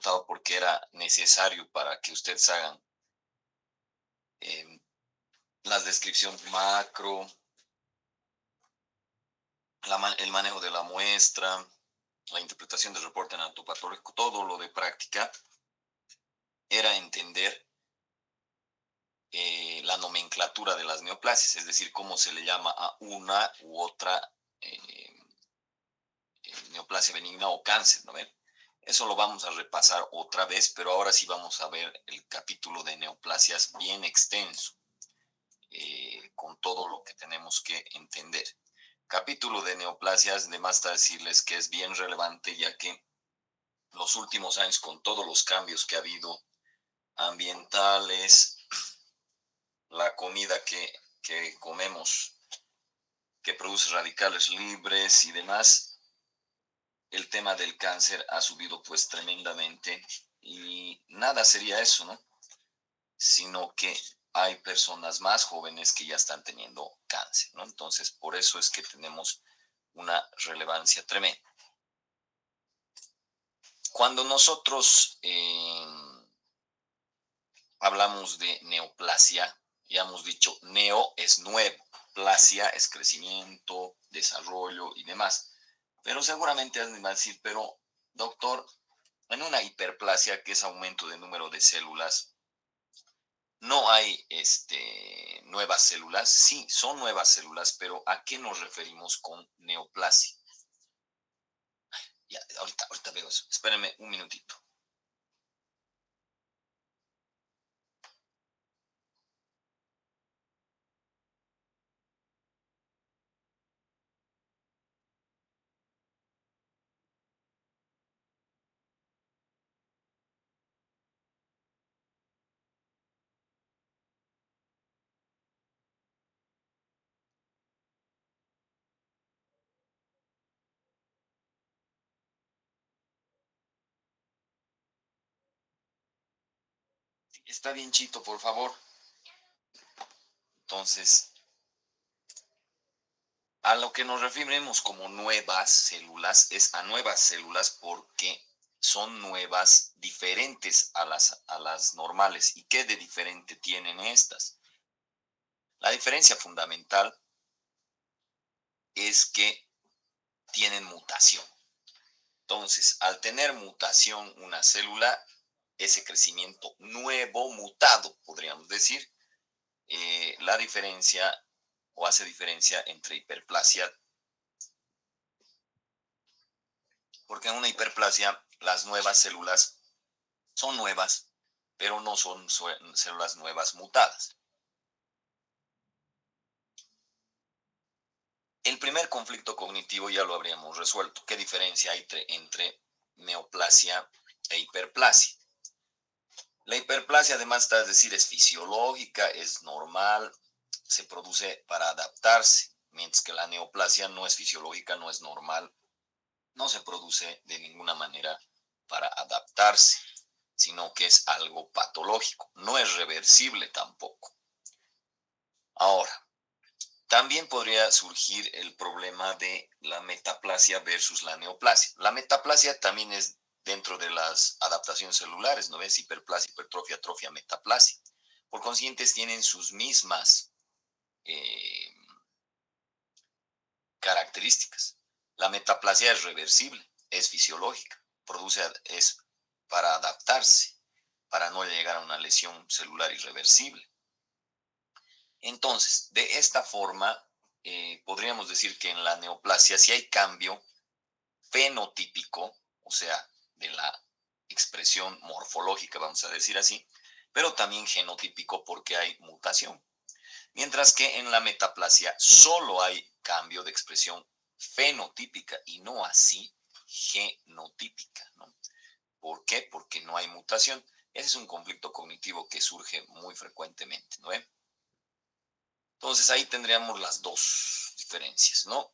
anotado porque era necesario para que ustedes hagan em, las descripciones macro, el manejo de la muestra, la interpretación del reporte anatopatológico, todo lo de práctica era entender la nomenclatura de las neoplasias, es decir, cómo se le llama a una u otra eh, neoplasia benigna o cáncer, ¿no ven? Eso lo vamos a repasar otra vez, pero ahora sí vamos a ver el capítulo de neoplasias bien extenso, con todo lo que tenemos que entender. Capítulo de neoplasias, de más decirles que es bien relevante, ya que los últimos años, con todos los cambios que ha habido ambientales, la comida que comemos, que produce radicales libres y demás, el tema del cáncer ha subido pues tremendamente y nada sería eso, ¿no? Sino que hay personas más jóvenes que ya están teniendo cáncer, ¿no? Entonces, por eso es que tenemos una relevancia tremenda. Cuando nosotros hablamos de neoplasia, ya hemos dicho, neo es nuevo, plasia es crecimiento, desarrollo y demás. Pero seguramente van a decir, pero doctor, en una hiperplasia, que es aumento de número de células, no hay nuevas células. Sí, son nuevas células, pero ¿a qué nos referimos con neoplasia? Ya, ahorita veo eso. Espérenme un minutito. Está bien, Chito, por favor. Entonces, a lo que nos referimos como nuevas células es a nuevas células porque son nuevas, diferentes a las normales. ¿Y qué de diferente tienen estas? La diferencia fundamental es que tienen mutación. Entonces, al tener mutación una célula, ese crecimiento nuevo, mutado, podríamos decir, la diferencia o hace diferencia entre hiperplasia, porque en una hiperplasia las nuevas células son nuevas, pero no son células nuevas mutadas. El primer conflicto cognitivo ya lo habríamos resuelto. ¿Qué diferencia hay entre neoplasia e hiperplasia? La hiperplasia, además, está, es decir, es fisiológica, es normal, se produce para adaptarse, mientras que la neoplasia no es fisiológica, no es normal, no se produce de ninguna manera para adaptarse, sino que es algo patológico, no es reversible tampoco. Ahora, también podría surgir el problema de la metaplasia versus la neoplasia. La metaplasia también es dentro de las adaptaciones celulares, ¿no ves? Hiperplasia, hipertrofia, atrofia, metaplasia. Por consiguiente, tienen sus mismas eh, características. La metaplasia es reversible, es fisiológica, es para adaptarse, para no llegar a una lesión celular irreversible. Entonces, de esta forma, podríamos decir que en la neoplasia sí hay cambio fenotípico, o sea, de la expresión morfológica, vamos a decir así, pero también genotípico porque hay mutación. Mientras que en la metaplasia solo hay cambio de expresión fenotípica y no así genotípica, ¿no? ¿Por qué? Porque no hay mutación. Ese es un conflicto cognitivo que surge muy frecuentemente, ¿no? Entonces ahí tendríamos las dos diferencias, ¿no?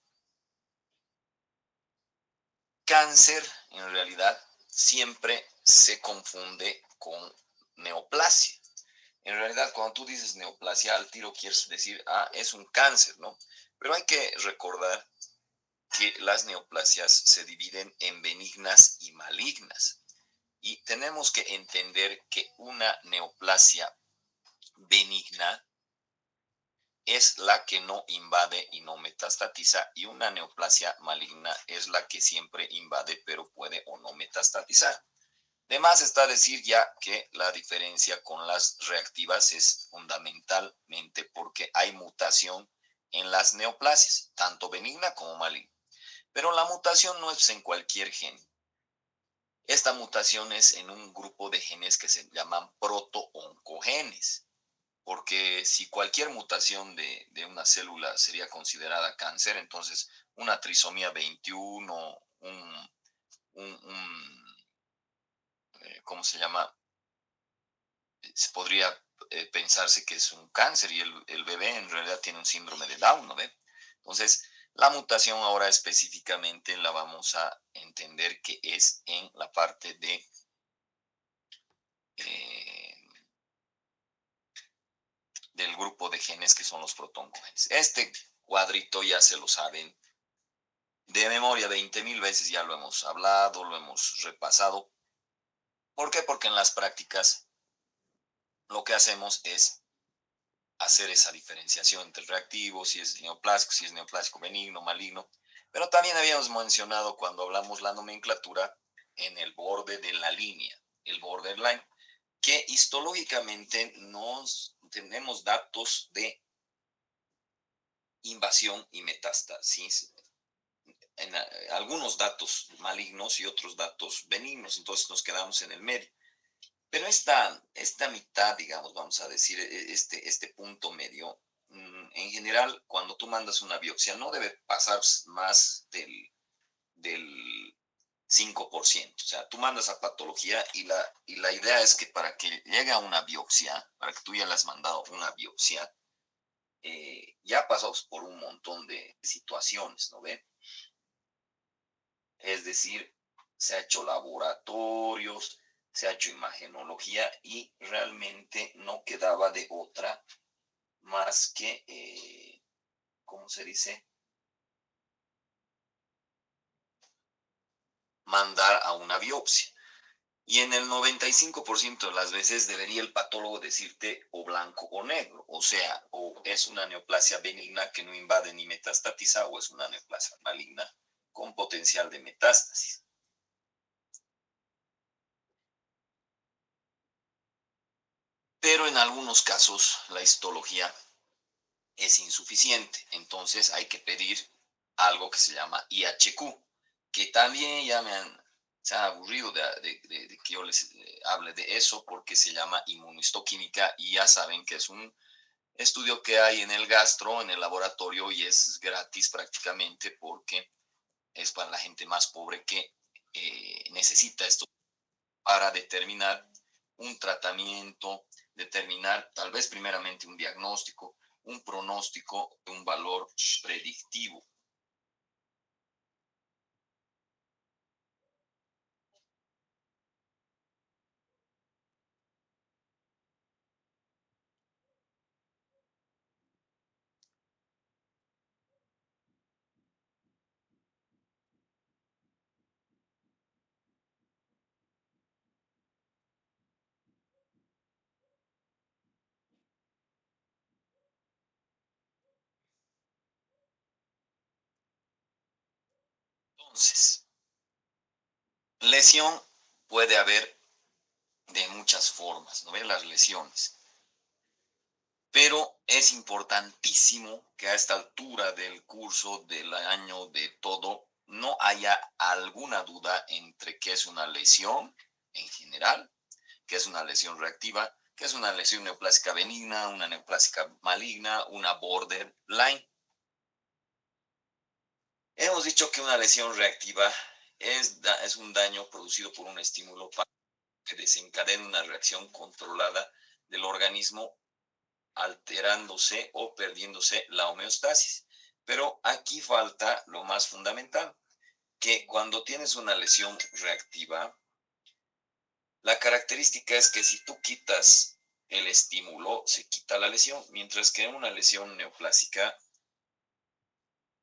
Cáncer, en realidad, siempre se confunde con neoplasia. En realidad, cuando tú dices neoplasia, al tiro quieres decir, ah, es un cáncer, ¿no? Pero hay que recordar que las neoplasias se dividen en benignas y malignas. Y tenemos que entender que una neoplasia benigna es la que no invade y no metastatiza, y una neoplasia maligna es la que siempre invade pero puede o no metastatizar. De más está decir ya que la diferencia con las reactivas es fundamentalmente porque hay mutación en las neoplasias, tanto benigna como maligna. Pero la mutación no es en cualquier gen. Esta mutación es en un grupo de genes que se llaman protooncogenes, porque si cualquier mutación de una célula sería considerada cáncer, entonces una trisomía 21, ¿cómo se llama? Se podría pensarse que es un cáncer y el bebé en realidad tiene un síndrome de Down, ¿no ve? Entonces, la mutación ahora específicamente la vamos a entender que es en la parte de eh, del grupo de genes que son los protoncogenes. Este cuadrito ya se lo saben de memoria 20,000 veces, ya lo hemos hablado, lo hemos repasado. ¿Por qué? Porque en las prácticas lo que hacemos es hacer esa diferenciación entre reactivos, si es neoplásico benigno, maligno. Pero también habíamos mencionado cuando hablamos la nomenclatura en el borde de la línea, el borderline, que histológicamente nos tenemos datos de invasión y metástasis, en algunos datos malignos y otros datos benignos, entonces nos quedamos en el medio. Pero esta mitad, digamos, vamos a decir, este punto medio, en general, cuando tú mandas una biopsia, no debe pasar más del 5%. O sea, tú mandas a patología y la idea es que para que llegue a una biopsia, para que tú ya le has mandado una biopsia, ya pasamos por un montón de situaciones, ¿no ve? Es decir, se ha hecho laboratorios, se ha hecho imagenología y realmente no quedaba de otra más que, ¿cómo se dice? Mandar a una biopsia. Y en el 95% de las veces debería el patólogo decirte o blanco o negro, o sea, o es una neoplasia benigna que no invade ni metastatiza, o es una neoplasia maligna con potencial de metástasis. Pero en algunos casos la histología es insuficiente. Entonces hay que pedir algo que se llama IHQ, que también ya se han aburrido de que yo les hable de eso porque se llama inmunohistoquímica y ya saben que es un estudio que hay en el gastro, en el laboratorio y es gratis prácticamente porque es para la gente más pobre que necesita esto para determinar un tratamiento, determinar tal vez primeramente un diagnóstico, un pronóstico, un valor predictivo. Entonces, lesión puede haber de muchas formas, ¿no ven? Las lesiones. Pero es importantísimo que a esta altura del curso, del año, de todo, no haya alguna duda entre qué es una lesión en general, qué es una lesión reactiva, qué es una lesión neoplásica benigna, una neoplásica maligna, una borderline. Hemos dicho que una lesión reactiva es un daño producido por un estímulo que desencadena una reacción controlada del organismo alterándose o perdiéndose la homeostasis. Pero aquí falta lo más fundamental, que cuando tienes una lesión reactiva, la característica es que si tú quitas el estímulo, se quita la lesión, mientras que una lesión neoplásica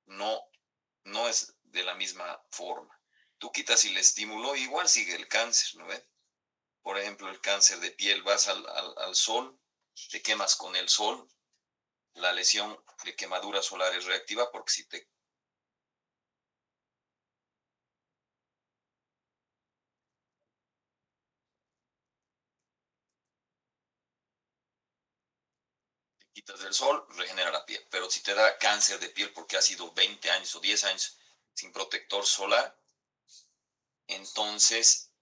no, no es de la misma forma. Tú quitas el estímulo, igual sigue el cáncer, ¿no ves? Por ejemplo, el cáncer de piel, vas al sol, te quemas con el sol, la lesión de quemadura solar es reactiva porque si te quitas del sol, regenera la piel. Pero si te da cáncer de piel porque has sido 20 años o 10 años sin protector solar, entonces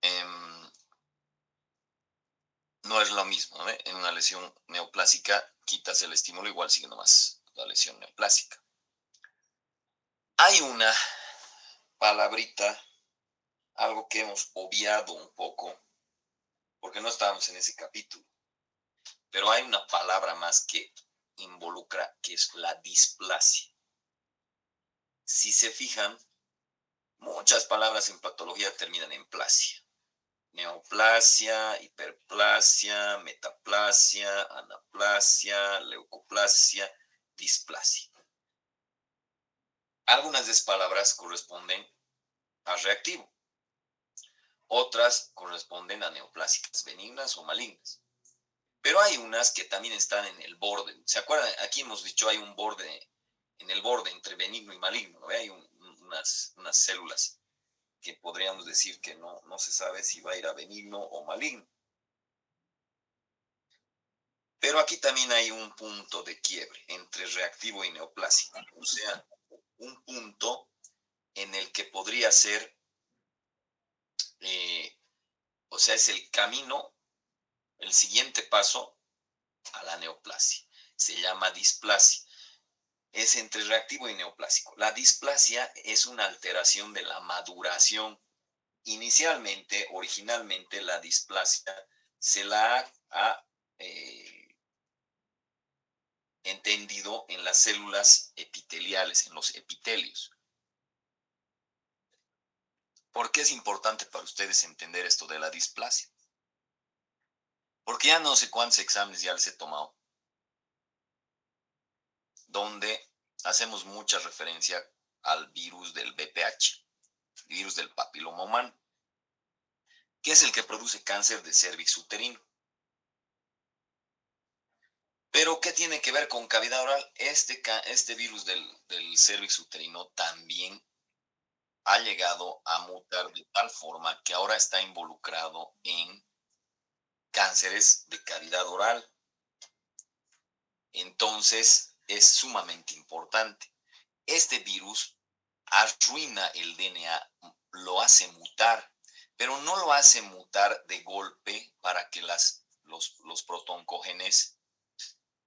em, no es lo mismo, ¿no? En una lesión neoplásica quitas el estímulo, igual sigue nomás la lesión neoplásica. Hay una palabrita, algo que hemos obviado un poco, porque no estábamos en ese capítulo, pero hay una palabra más que involucra, que es la displasia. Si se fijan, muchas palabras en patología terminan en plasia. Neoplasia, hiperplasia, metaplasia, anaplasia, leucoplasia, displasia. Algunas de esas palabras corresponden a reactivo, otras corresponden a neoplásicas benignas o malignas. Pero hay unas que también están en el borde. ¿Se acuerdan? Aquí hemos dicho hay un borde, en el borde entre benigno y maligno, ¿no? Hay unas células que podríamos decir que no se sabe si va a ir a benigno o maligno. Pero aquí también hay un punto de quiebre entre reactivo y neoplásico. O sea, un punto en el que podría ser, eh, o sea, es el camino, el siguiente paso a la neoplasia. Se llama displasia. Es entre reactivo y neoplásico. La displasia es una alteración de la maduración. Inicialmente, originalmente, la displasia se la ha entendido en las células epiteliales, en los epitelios. ¿Por qué es importante para ustedes entender esto de la displasia? Porque ya no sé cuántos exámenes ya les he tomado, donde hacemos mucha referencia al virus del BPH, virus del papiloma humano, que es el que produce cáncer de cervix uterino. Pero, ¿qué tiene que ver con cavidad oral? Este virus del cervix uterino también ha llegado a mutar de tal forma que ahora está involucrado en cánceres de cavidad oral. Entonces, es sumamente importante. Este virus arruina el DNA, lo hace mutar, pero no lo hace mutar de golpe para que los protoncogenes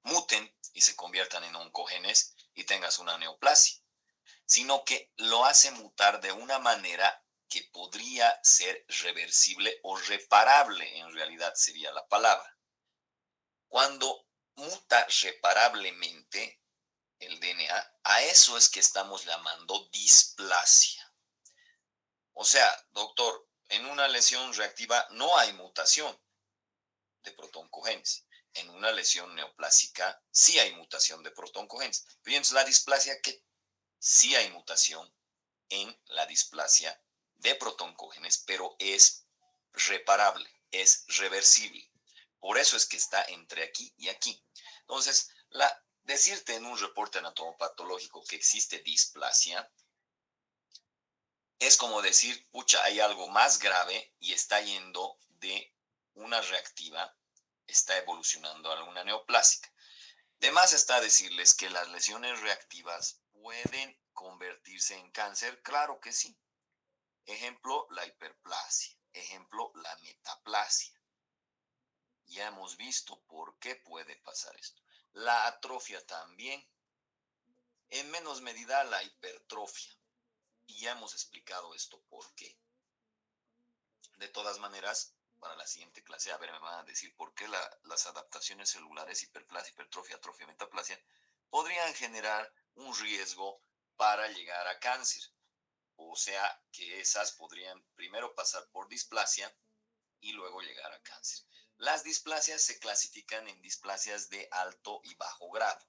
muten y se conviertan en oncogenes y tengas una neoplasia, sino que lo hace mutar de una manera que podría ser reversible o reparable, en realidad sería la palabra. Cuando muta reparablemente el DNA, a eso es que estamos llamando displasia. O sea, doctor, en una lesión reactiva no hay mutación de protoncogenes. En una lesión neoplásica sí hay mutación de protoncogenes. Pero entonces la displasia, que sí hay mutación en la displasia de protoncogenes, pero es reparable, es reversible. Por eso es que está entre aquí y aquí. Entonces, decirte en un reporte anatomopatológico que existe displasia es como decir, pucha, hay algo más grave y está yendo de una reactiva, está evolucionando a una neoplásica. De más está decirles que las lesiones reactivas pueden convertirse en cáncer, claro que sí. Ejemplo, la hiperplasia. Ejemplo, la metaplasia. Ya hemos visto por qué puede pasar esto. La atrofia también. En menos medida la hipertrofia. Y ya hemos explicado esto por qué. De todas maneras, para la siguiente clase, a ver, me van a decir por qué las adaptaciones celulares, hiperplasia, hipertrofia, atrofia, metaplasia, podrían generar un riesgo para llegar a cáncer. O sea, que esas podrían primero pasar por displasia y luego llegar a cáncer. Las displasias se clasifican en displasias de alto y bajo grado.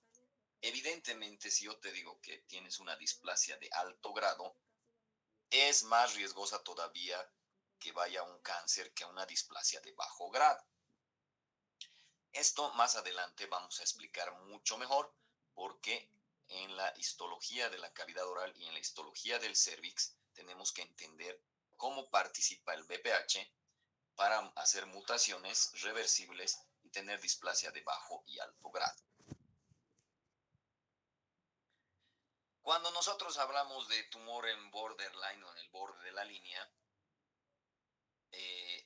Evidentemente, si yo te digo que tienes una displasia de alto grado, es más riesgosa todavía que vaya a un cáncer que a una displasia de bajo grado. Esto más adelante vamos a explicar mucho mejor porque en la histología de la cavidad oral y en la histología del cervix tenemos que entender cómo participa el BPH para hacer mutaciones reversibles y tener displasia de bajo y alto grado. Cuando nosotros hablamos de tumor en borderline o en el borde de la línea,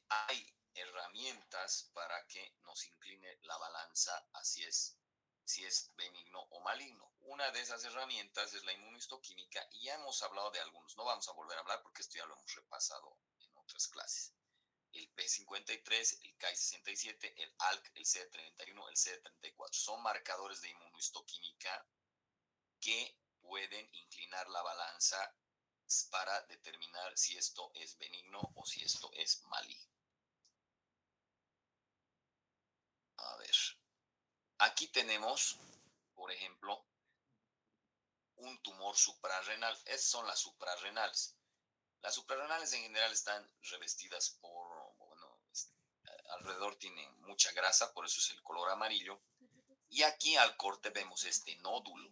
hay herramientas para que nos incline la balanza a si es benigno o maligno. Una de esas herramientas es la inmunohistoquímica y ya hemos hablado de algunos. No vamos a volver a hablar porque esto ya lo hemos repasado en otras clases. El P53, el Ki67, el ALK, el CD31, el CD34. Son marcadores de inmunohistoquímica que pueden inclinar la balanza para determinar si esto es benigno o si esto es maligno. A ver, aquí tenemos, por ejemplo, un tumor suprarrenal. Esas son las suprarrenales. Las suprarrenales en general están revestidas por, bueno, alrededor tienen mucha grasa, por eso es el color amarillo. Y aquí al corte vemos este nódulo.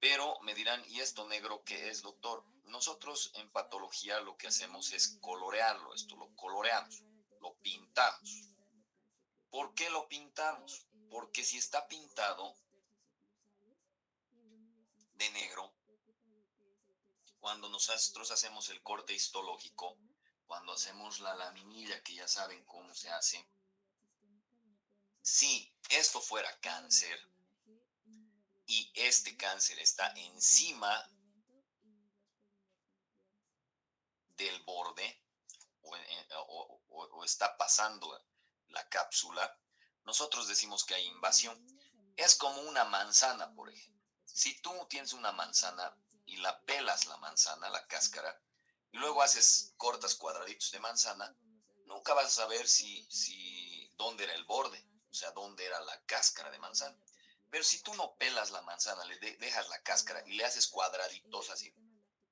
Pero me dirán, ¿y esto negro qué es, doctor? Nosotros en patología lo que hacemos es colorearlo, esto lo coloreamos, lo pintamos. ¿Por qué lo pintamos? Porque si está pintado de negro, cuando nosotros hacemos el corte histológico, cuando hacemos la laminilla, que ya saben cómo se hace, si esto fuera cáncer y este cáncer está encima del borde o está pasando la cápsula, nosotros decimos que hay invasión. Es como una manzana, por ejemplo. Si tú tienes una manzana y la pelas la manzana, la cáscara, y luego cortas cuadraditos de manzana, nunca vas a saber dónde era el borde, o sea, dónde era la cáscara de manzana. Pero si tú no pelas la manzana, dejas la cáscara y le haces cuadraditos así,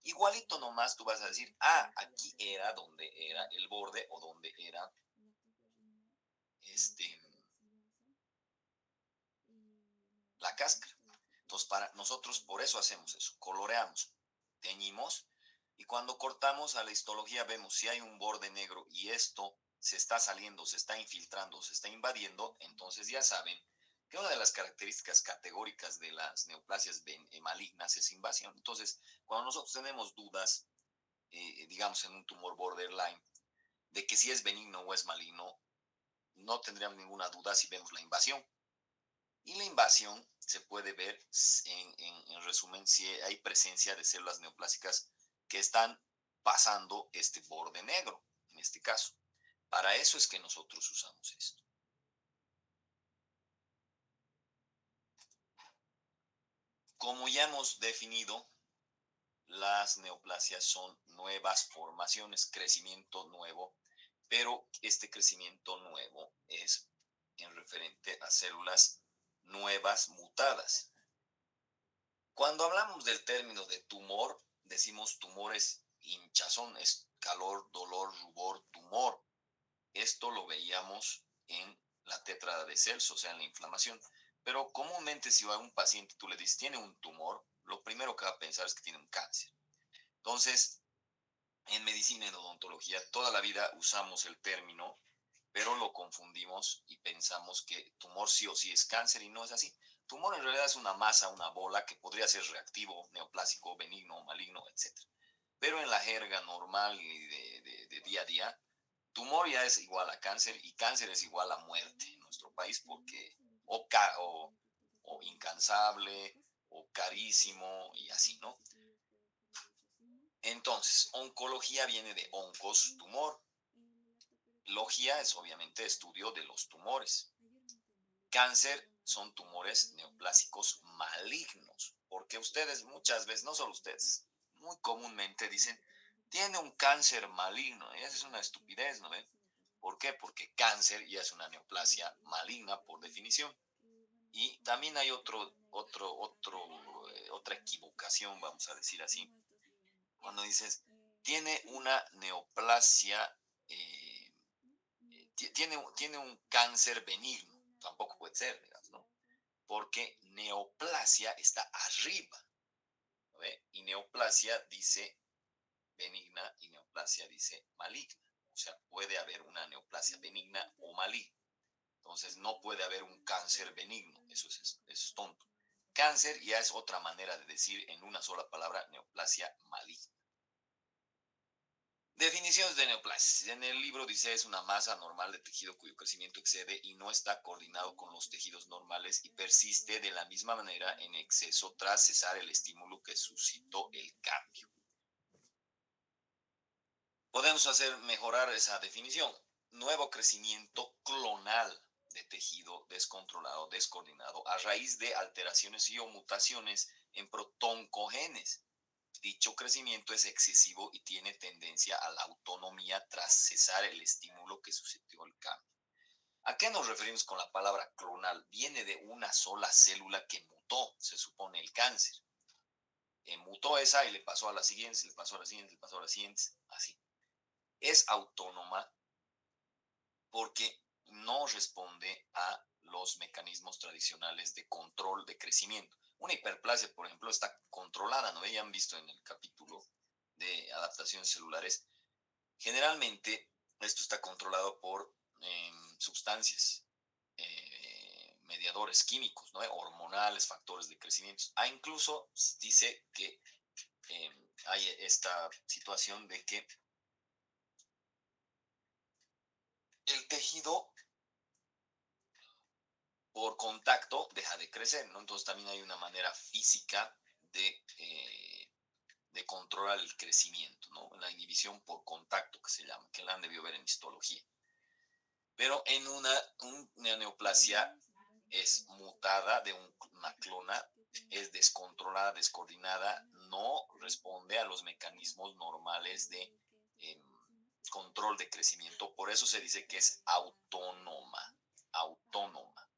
igualito nomás tú vas a decir, aquí era donde era el borde o donde era este, la cáscara. Entonces, para nosotros por eso hacemos eso, coloreamos, teñimos y cuando cortamos a la histología vemos si hay un borde negro y esto se está saliendo, se está infiltrando, se está invadiendo, entonces ya saben que una de las características categóricas de las neoplasias malignas es invasión. Entonces, cuando nosotros tenemos dudas, digamos en un tumor borderline, de que si es benigno o es maligno, no tendríamos ninguna duda si vemos la invasión. Y la invasión se puede ver, en resumen, si hay presencia de células neoplásicas que están pasando este borde negro, en este caso. Para eso es que nosotros usamos esto. Como ya hemos definido, las neoplasias son nuevas formaciones, crecimiento nuevo, pero este crecimiento nuevo es en referente a células nuevas mutadas. Cuando hablamos del término de tumor, decimos tumores hinchazón, es calor, dolor, rubor, tumor. Esto lo veíamos en la tétrada de Celso, o sea, en la inflamación. Pero comúnmente si a un paciente tú le dices tiene un tumor, lo primero que va a pensar es que tiene un cáncer. Entonces, en medicina y en odontología, toda la vida usamos el término, pero lo confundimos y pensamos que tumor sí o sí es cáncer y no es así. Tumor en realidad es una masa, una bola que podría ser reactivo, neoplásico, benigno, maligno, etc. Pero en la jerga normal y de día a día, tumor ya es igual a cáncer y cáncer es igual a muerte en nuestro país porque o incansable o carísimo y así, ¿no? Entonces, oncología viene de oncos, tumor. Logia es obviamente estudio de los tumores. Cáncer son tumores neoplásicos malignos, porque ustedes muchas veces, no solo ustedes, muy comúnmente dicen, tiene un cáncer maligno, y esa es una estupidez, ¿no ven? ¿Por qué? Porque cáncer ya es una neoplasia maligna por definición. Y también hay otra equivocación, vamos a decir así, Cuando dices, tiene una neoplasia, tiene un cáncer benigno, tampoco puede ser, digamos, ¿no? Porque neoplasia está arriba, ¿no ve? Y neoplasia dice benigna y neoplasia dice maligna. O sea, puede haber una neoplasia benigna o maligna. Entonces, no puede haber un cáncer benigno. Eso es tonto. Cáncer ya es otra manera de decir en una sola palabra neoplasia maligna. Definiciones de neoplasia. En el libro dice es una masa normal de tejido cuyo crecimiento excede y no está coordinado con los tejidos normales y persiste de la misma manera en exceso tras cesar el estímulo que suscitó el cambio. Podemos hacer mejorar esa definición. Nuevo crecimiento clonal de tejido descontrolado, descoordinado, a raíz de alteraciones y o mutaciones en protoncogenes. Dicho crecimiento es excesivo y tiene tendencia a la autonomía tras cesar el estímulo que suscitó el cambio. ¿A qué nos referimos con la palabra clonal? Viene de una sola célula que mutó, se supone el cáncer. Mutó esa y le pasó a la siguiente, le pasó a la siguiente, le pasó a la siguiente, así. Es autónoma porque no responde a los mecanismos tradicionales de control de crecimiento. Una hiperplasia, por ejemplo, está controlada, ¿no? Ya han visto en el capítulo de adaptaciones celulares. Generalmente, esto está controlado por sustancias, mediadores químicos, ¿no? Hormonales, factores de crecimiento. Incluso dice que hay esta situación de que el tejido por contacto deja de crecer, ¿no? Entonces también hay una manera física de controlar el crecimiento, ¿no? La inhibición por contacto, que se llama, que la han debido ver en histología. Pero en una neoplasia es mutada de una clona, es descontrolada, descoordinada, no responde a los mecanismos normales de control de crecimiento. Por eso se dice que es autónoma, autónoma.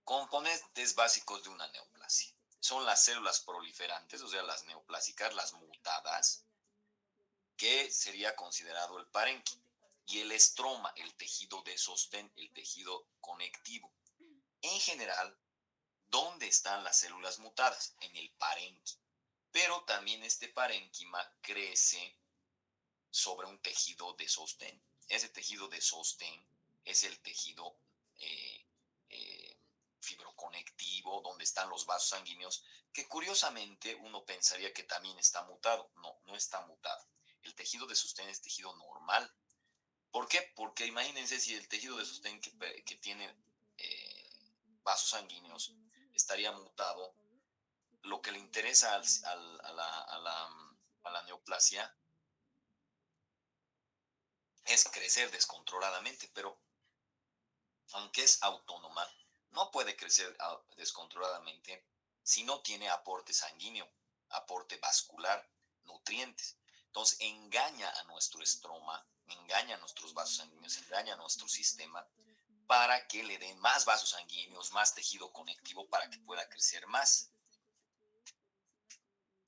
Componentes básicos de una neoplasia. Son las células proliferantes, o sea, las neoplásicas, las mutadas, que sería considerado el parénquima, y el estroma, el tejido de sostén, el tejido conectivo. En general, ¿dónde están las células mutadas? En el parénquima. Pero también este parénquima crece sobre un tejido de sostén. Ese tejido de sostén es el tejido eh, eh, fibroconectivo, donde están los vasos sanguíneos, que curiosamente uno pensaría que también está mutado. No, no está mutado. El tejido de sostén es tejido normal. ¿Por qué? Porque imagínense si el tejido de sostén que tiene vasos sanguíneos estaría mutado, lo que le interesa a la neoplasia es crecer descontroladamente, pero aunque es autónoma, no puede crecer descontroladamente si no tiene aporte sanguíneo, aporte vascular, nutrientes. Entonces engaña a nuestro estroma, engaña a nuestros vasos sanguíneos, engaña a nuestro sistema para que le den más vasos sanguíneos, más tejido conectivo para que pueda crecer más.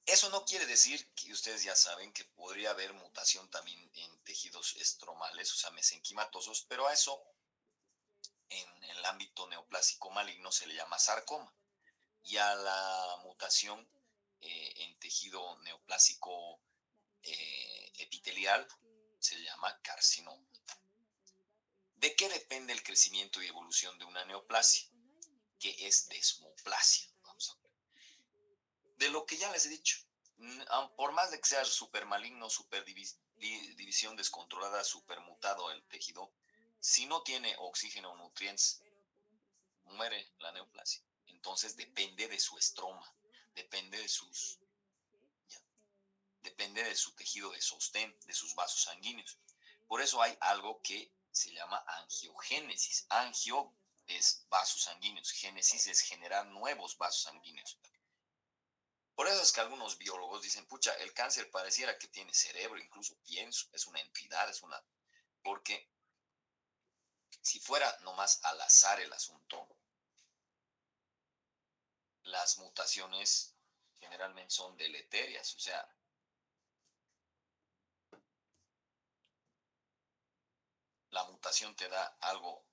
Eso no quiere decir que ustedes ya saben que podría haber mutación también en tejidos estromales, o sea, mesenquimatosos, pero a eso en el ámbito neoplásico maligno se le llama sarcoma. Y a la mutación en tejido neoplásico epitelial se le llama carcinoma. ¿De qué depende el crecimiento y evolución de una neoplasia? Que es desmoplasia. Vamos a ver. De lo que ya les he dicho, por más de que sea super maligno, super división descontrolada, super mutado el tejido, si no tiene oxígeno o nutrientes, muere la neoplasia. Entonces depende de su estroma, depende de sus, ya, depende de su tejido de sostén, de sus vasos sanguíneos. Por eso hay algo que se llama angiogénesis. Angio es vasos sanguíneos, génesis es generar nuevos vasos sanguíneos. Por eso es que algunos biólogos dicen, pucha, el cáncer pareciera que tiene cerebro, incluso pienso, es una entidad, es una... Porque si fuera nomás al azar el asunto, las mutaciones generalmente son deleterias, o sea, la mutación te da algo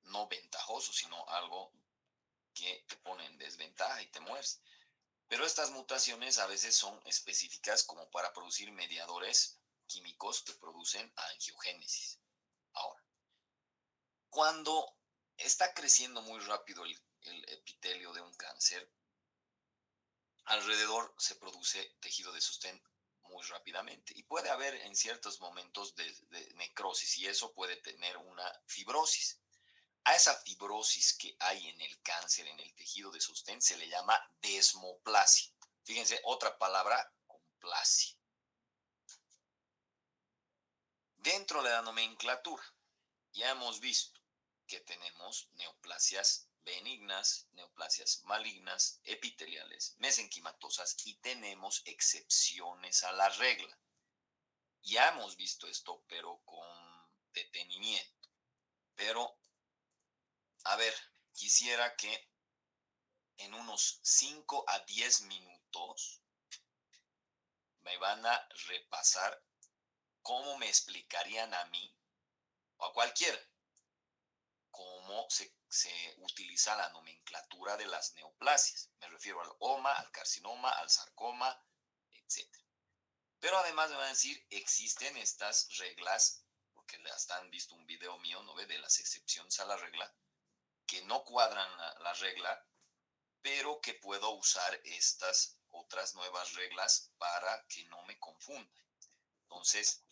no ventajoso, sino algo que te pone en desventaja y te mueres. Pero estas mutaciones a veces son específicas como para producir mediadores químicos que producen angiogénesis. Ahora, cuando está creciendo muy rápido el epitelio de un cáncer, alrededor se produce tejido de sostén muy rápidamente y puede haber en ciertos momentos de necrosis y eso puede tener una fibrosis. A esa fibrosis que hay en el cáncer, en el tejido de sostén, se le llama desmoplasia. Fíjense, otra palabra, complasia. Dentro de la nomenclatura, ya hemos visto que tenemos neoplasias benignas, neoplasias malignas, epiteliales, mesenquimatosas y tenemos excepciones a la regla. Ya hemos visto esto, pero con detenimiento. Pero, a ver, quisiera que en unos 5 a 10 minutos me van a repasar cómo me explicarían a mí o a cualquiera cómo se utiliza la nomenclatura de las neoplasias. Me refiero al OMA, al carcinoma, al sarcoma, etc. Pero además me van a decir, existen estas reglas, porque hasta han visto un video mío, ¿no ve? De las excepciones a la regla, que no cuadran la regla, pero que puedo usar estas otras nuevas reglas para que no me confunda. Entonces,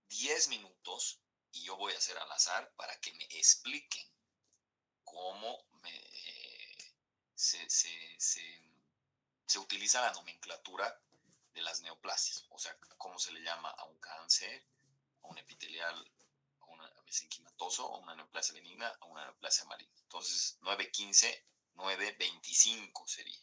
10 minutos y yo voy a hacer al azar para que me expliquen cómo se utiliza la nomenclatura de las neoplasias, o sea, cómo se le llama a un cáncer, a un epitelial, a un mesenquimatoso, a una neoplasia benigna, a una neoplasia maligna. Entonces, 9:15, 9:25 sería.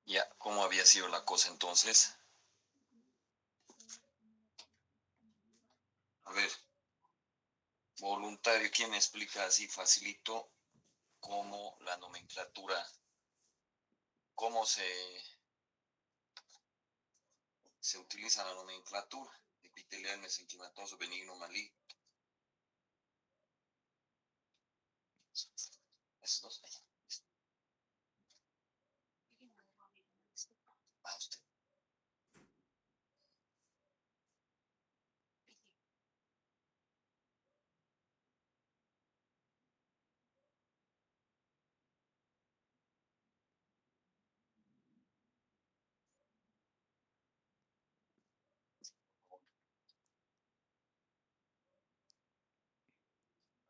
Ya, ¿cómo había sido la cosa entonces? A ver, voluntario, ¿quién me explica así facilito cómo la nomenclatura, cómo se utiliza la nomenclatura? Epitelial, mesenquimatoso, benigno, maligno. Esos dos. Ah, usted.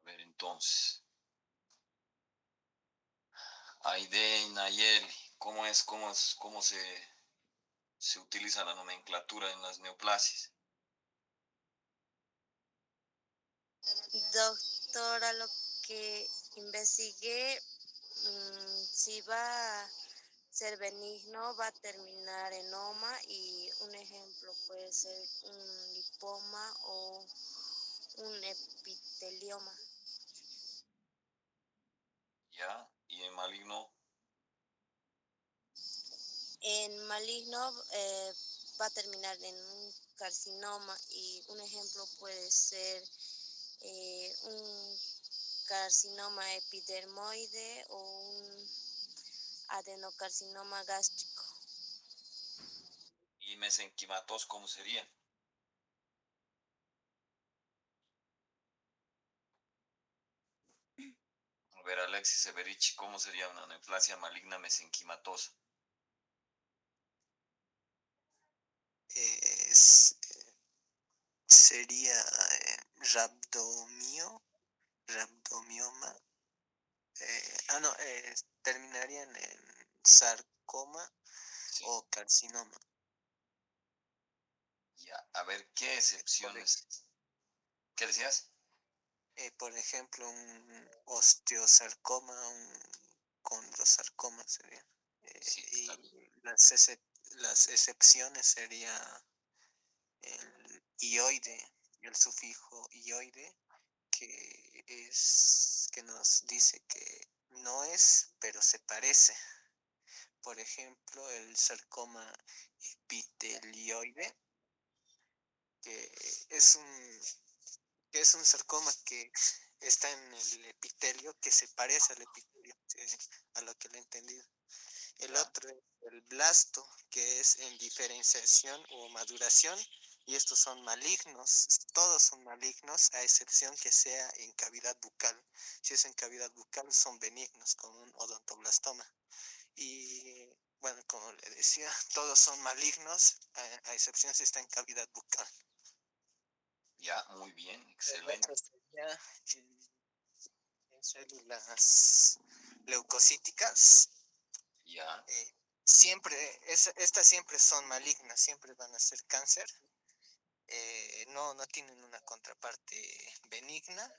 A ver, entonces. Aide, Nayeli, cómo se utiliza la nomenclatura en las neoplasias? Doctora, lo que investigué, si va a ser benigno, va a terminar en oma y un ejemplo puede ser un lipoma o un epitelioma. Ya, y en maligno, En maligno va a terminar en un carcinoma y un ejemplo puede ser un carcinoma epidermoide o un adenocarcinoma gástrico. y mesenquimatos, ¿cómo sería? A ver, Alexis Severici, ¿cómo sería una neoplasia maligna mesenquimatosa? Es- sería rabdomioma. No, terminarían en sarcoma Sí, o carcinoma. ya. A ver, ¿qué Por, excepciones? ¿Qué decías? por ejemplo, un osteosarcoma, un condrosarcoma sería. Sí, está bien. Y las excepciones sería el ioide, el sufijo ioide, que nos dice que no es, pero se parece. Por ejemplo, el sarcoma epitelioide, que es un, que es un sarcoma que está en el epitelio, que se parece al epitelio, a lo que le he entendido. El Ya, otro es el blasto, que es en diferenciación o maduración, y estos son malignos, todos son malignos, a excepción que sea en cavidad bucal. Si es en cavidad bucal, son benignos, como un odontoblastoma. Y bueno, como le decía, todos son malignos, a excepción si está en cavidad bucal. ya, muy bien, El excelente. otro sería en células leucocíticas. Ya, Siempre, estas siempre son malignas, siempre van a ser cáncer. No tienen una contraparte benigna.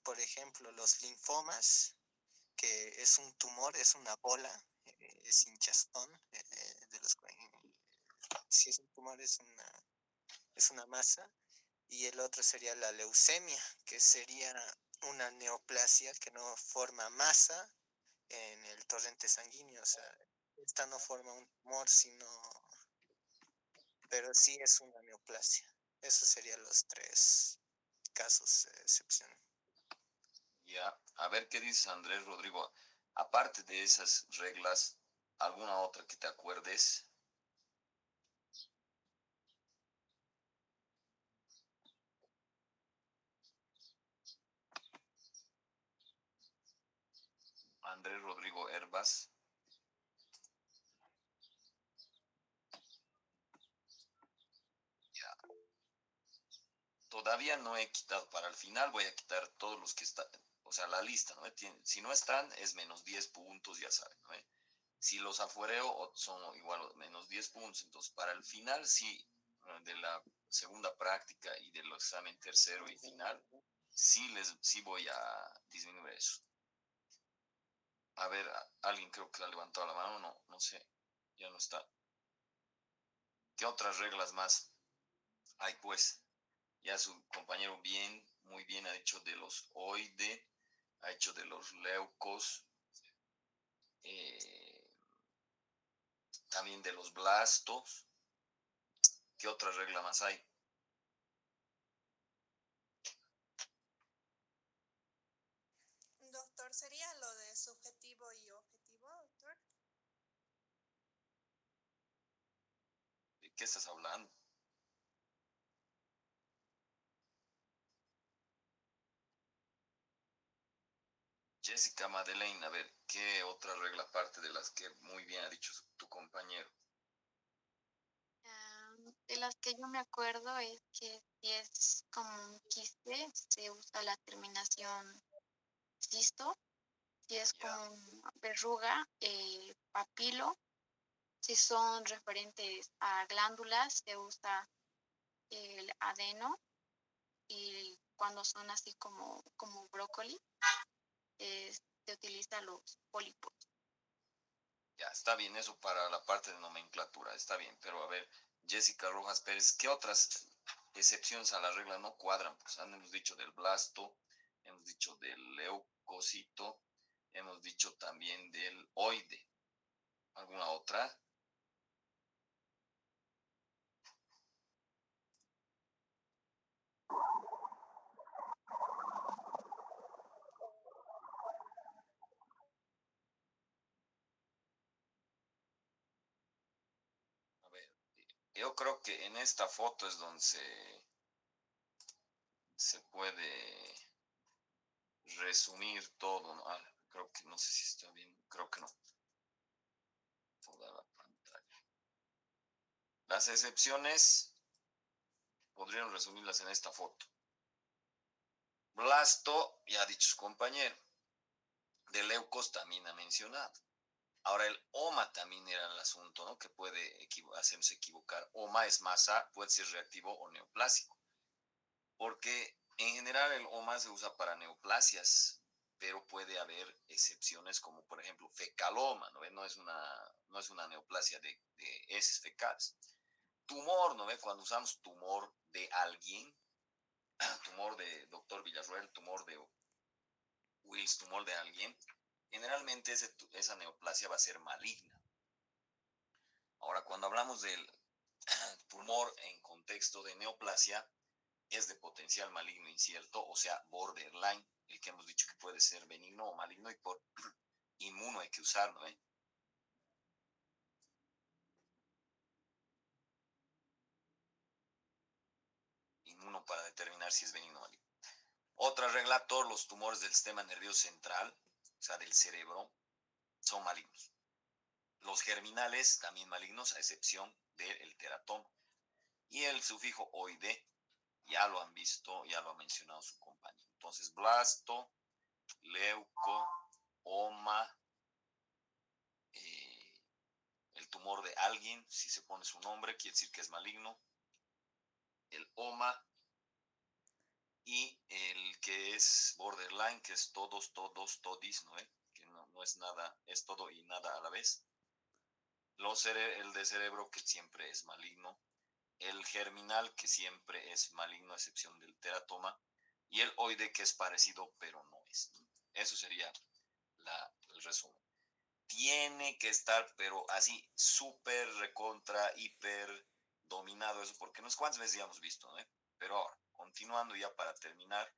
Por ejemplo, los linfomas, que es un tumor, es una bola, es hinchazón, si es un tumor es una masa. Y el otro sería la leucemia, que sería una neoplasia que no forma masa en el torrente sanguíneo. O sea, esta no forma un tumor, pero sí es una neoplasia. Esos serían los tres casos excepcionales. ya. A ver qué dice Andrés Rodrigo. Aparte de esas reglas, ¿alguna otra que te acuerdes? Andrés Rodrigo Herbas. Ya. Todavía no he quitado, para el final voy a quitar todos los que están, o sea, la lista, ¿no? Si no están, es menos 10 puntos, ya saben, ¿no? Si los afuereo, son igual menos 10 puntos. Entonces, para el final, sí, de la segunda práctica y del examen tercero y final, sí voy a disminuir eso. A ver, alguien creo que ha levantado la mano, no, no sé, ya no está. ¿Qué otras reglas más hay, pues? Ya su compañero bien, muy bien ha dicho de los oide, ha hecho de los leucos, eh, también de los blastos. ¿Qué otra regla más hay? Doctor, ¿sería lo de subjetivo y objetivo, doctor? ¿De qué estás hablando? Jessica Madeleine, a ver, ¿qué otra regla aparte de las que muy bien ha dicho tu compañero? De las que yo me acuerdo es que si es como un quiste, se usa la terminación cisto. Si es Ya, como verruga, papilo. Si son referentes a glándulas, se usa el adeno. Y cuando son así como brócoli, se utiliza los pólipos. ya, está bien eso para la parte de nomenclatura, está bien, pero a ver, Jessica Rojas Pérez, ¿qué otras excepciones a la regla no cuadran? Pues hemos dicho del blasto, hemos dicho del leucocito, hemos dicho también del oide. ¿Alguna otra? A ver, yo creo que en esta foto es donde se puede resumir todo, ¿no? Creo que no sé si está bien, creo que no. Toda la pantalla. Las excepciones podrían resumirlas en esta foto. Blasto, ya ha dicho su compañero. De leucos también ha mencionado. Ahora el OMA también era el asunto, ¿no? Que puede hacernos equivocar. OMA es masa, puede ser reactivo o neoplásico. Porque en general el OMA se usa para neoplasias, pero puede haber excepciones como por ejemplo fecaloma, ¿no? No es una neoplasia de heces fecales. Tumor, ¿no ve? Cuando usamos tumor de alguien, tumor de doctor Villarroel, tumor de Wills, tumor de alguien, generalmente esa neoplasia va a ser maligna. Ahora, cuando hablamos del tumor en contexto de neoplasia, es de potencial maligno incierto, o sea, borderline, el que hemos dicho que puede ser benigno o maligno y por inmuno hay que usarlo, ¿eh? Inmuno para determinar si es benigno o maligno. Otra regla, todos los tumores del sistema nervioso central, o sea, del cerebro, son malignos. Los germinales también malignos, a excepción del teratoma. Y el sufijo oide, ya lo han visto, ya lo ha mencionado su compañero. Entonces, blasto, leuco, oma, el tumor de alguien, si se pone su nombre, quiere decir que es maligno. El oma y el que es borderline, que es todos, todis, ¿no? Que no es nada, es todo y nada a la vez. El de cerebro, que siempre es maligno. El germinal, que siempre es maligno, a excepción del teratoma. Y el oide, que es parecido, pero no es. Eso sería el resumen. Tiene que estar, pero así, súper recontra, hiper dominado eso, porque no es cuántas veces ya hemos visto, ¿no? Pero ahora, continuando ya para terminar,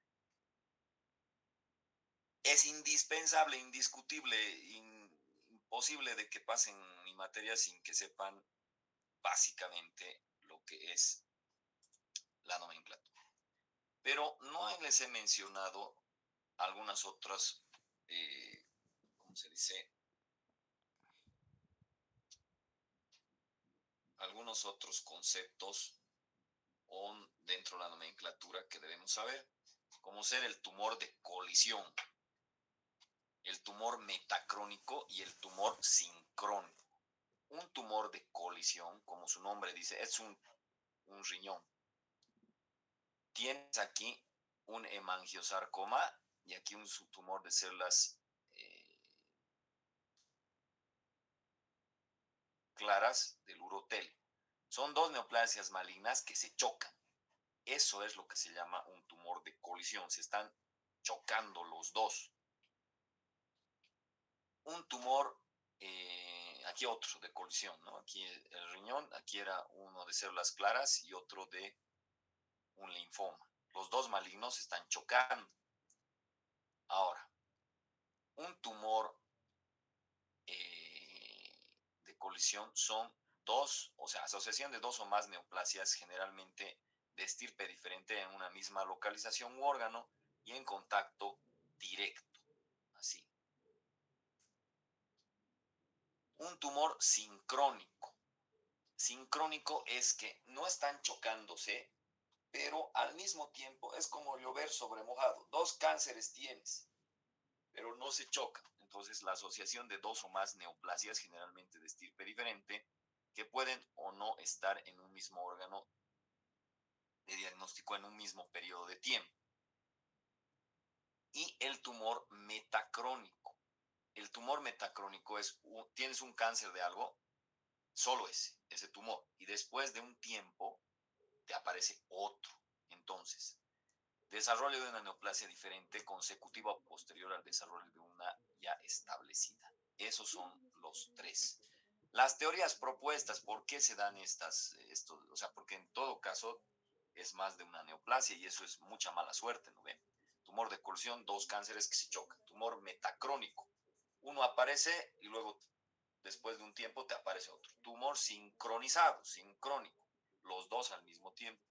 es indispensable, indiscutible, imposible de que pasen mi materia sin que sepan básicamente lo que es la nomenclatura. Pero no les he mencionado algunas otras, ¿cómo se dice? Algunos otros conceptos dentro de la nomenclatura que debemos saber, como ser el tumor de colisión, el tumor metacrónico y el tumor sincrónico. Un tumor de colisión, como su nombre dice, es un riñón. Tienes aquí un hemangiosarcoma y aquí un tumor de células claras del urotelio. Son dos neoplasias malignas que se chocan. Eso es lo que se llama un tumor de colisión. Se están chocando los dos. Un tumor, aquí otro de colisión, ¿no? Aquí el riñón, aquí era uno de células claras y otro de un linfoma. Los dos malignos están chocando. Ahora, un tumor de colisión son dos, o sea, asociación de dos o más neoplasias, generalmente de estirpe diferente en una misma localización u órgano y en contacto directo, así. Un tumor sincrónico. Sincrónico es que no están chocándose, pero al mismo tiempo es como llover sobre mojado. Dos cánceres tienes, pero no se chocan. Entonces, la asociación de dos o más neoplasias, generalmente de estirpe diferente, que pueden o no estar en un mismo órgano de diagnóstico en un mismo periodo de tiempo. Y el tumor metacrónico. El tumor metacrónico es, tienes un cáncer de algo, solo ese tumor. Y después de un tiempo te aparece otro. Entonces, desarrollo de una neoplasia diferente consecutiva o posterior al desarrollo de una ya establecida. Esos son los tres. Las teorías propuestas, ¿por qué se dan esto? O sea, porque en todo caso es más de una neoplasia y eso es mucha mala suerte, ¿no ven? Tumor de colisión, dos cánceres que se chocan. Tumor metacrónico, uno aparece y luego después de un tiempo te aparece otro. Tumor sincronizado, sincrónico, los dos al mismo tiempo.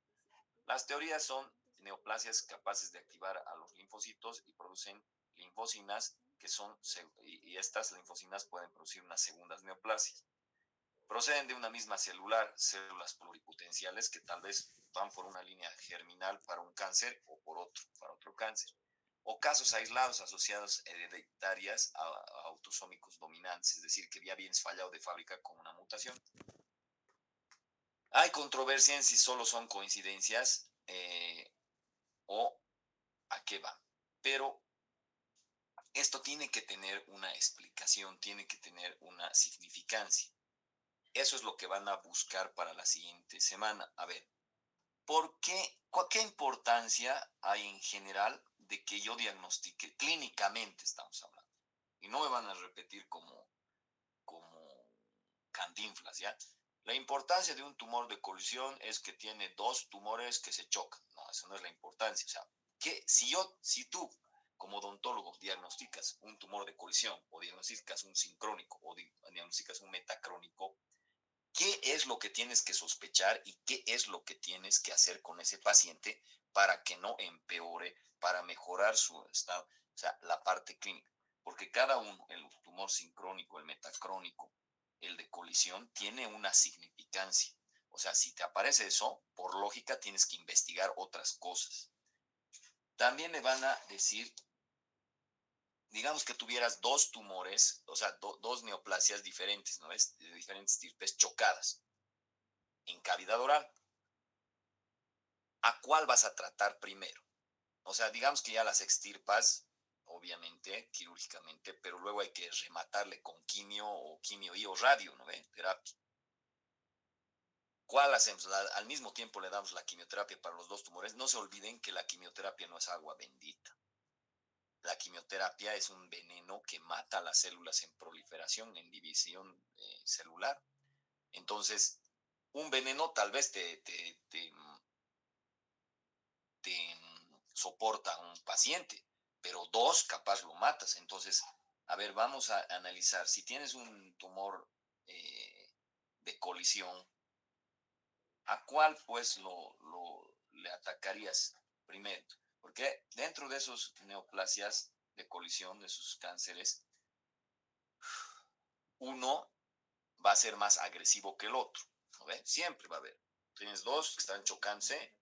Las teorías son neoplasias capaces de activar a los linfocitos y producen linfocinas que son, y estas linfocinas pueden producir unas segundas neoplasias. Proceden de una misma celular, células pluripotenciales que tal vez van por una línea germinal para un cáncer o por otro, para otro cáncer. O casos aislados asociados hereditarias a autosómicos dominantes, es decir, que ya vienes fallado de fábrica con una mutación. Hay controversia en si solo son coincidencias o a qué va. Pero esto tiene que tener una explicación, tiene que tener una significancia. Eso es lo que van a buscar para la siguiente semana. A ver, ¿por qué? ¿Qué importancia hay en general de que yo diagnostique? Clínicamente estamos hablando. Y no me van a repetir como Cantinflas, ¿ya? La importancia de un tumor de colisión es que tiene dos tumores que se chocan. No, eso no es la importancia. O sea, que si tú como odontólogo diagnosticas un tumor de colisión o diagnosticas un sincrónico o diagnosticas un metacrónico, ¿qué es lo que tienes que sospechar y qué es lo que tienes que hacer con ese paciente para que no empeore, para mejorar su estado, o sea, la parte clínica? Porque cada uno, el tumor sincrónico, el metacrónico, el de colisión, tiene una significancia. O sea, si te aparece eso, por lógica tienes que investigar otras cosas. También le van a decir, digamos que tuvieras dos tumores, o sea, dos neoplasias diferentes, ¿no ves? De diferentes tipos chocadas en cavidad oral. ¿A cuál vas a tratar primero? O sea, digamos que ya las extirpas, obviamente, quirúrgicamente, pero luego hay que rematarle con quimio o quimio y o radio, ¿no ve? Terapia. ¿Cuál hacemos? Al mismo tiempo le damos la quimioterapia para los dos tumores. No se olviden que la quimioterapia no es agua bendita. La quimioterapia es un veneno que mata a las células en proliferación, en división celular. Entonces, un veneno tal vez te soporta un paciente, pero dos capaz lo matas. Entonces, a ver, vamos a analizar. Si tienes un tumor de colisión, ¿a cuál pues le atacarías primero? Porque dentro de esos neoplasias de colisión, de esos cánceres, uno va a ser más agresivo que el otro, ¿no ve? Siempre va a haber. Tienes dos que están chocándose,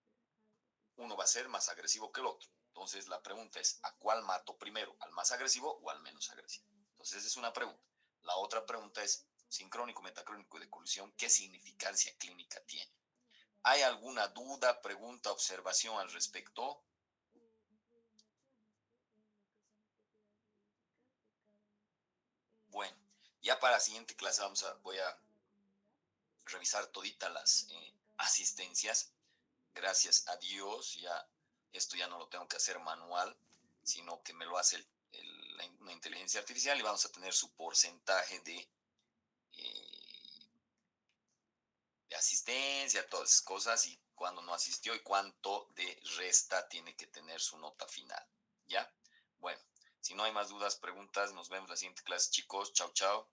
uno va a ser más agresivo que el otro. Entonces la pregunta es, ¿a cuál mato primero? ¿Al más agresivo o al menos agresivo? Entonces esa es una pregunta. La otra pregunta es, sincrónico, metacrónico de colisión, ¿qué significancia clínica tiene? ¿Hay alguna duda, pregunta, observación al respecto? Bueno, ya para la siguiente clase voy a revisar toditas las asistencias. Gracias a Dios, ya esto ya no lo tengo que hacer manual, sino que me lo hace una inteligencia artificial y vamos a tener su porcentaje de asistencia, todas esas cosas, y cuándo no asistió y cuánto de resta tiene que tener su nota final. ¿Ya? Bueno, si no hay más dudas, preguntas, nos vemos la siguiente clase, chicos. Chao, chao.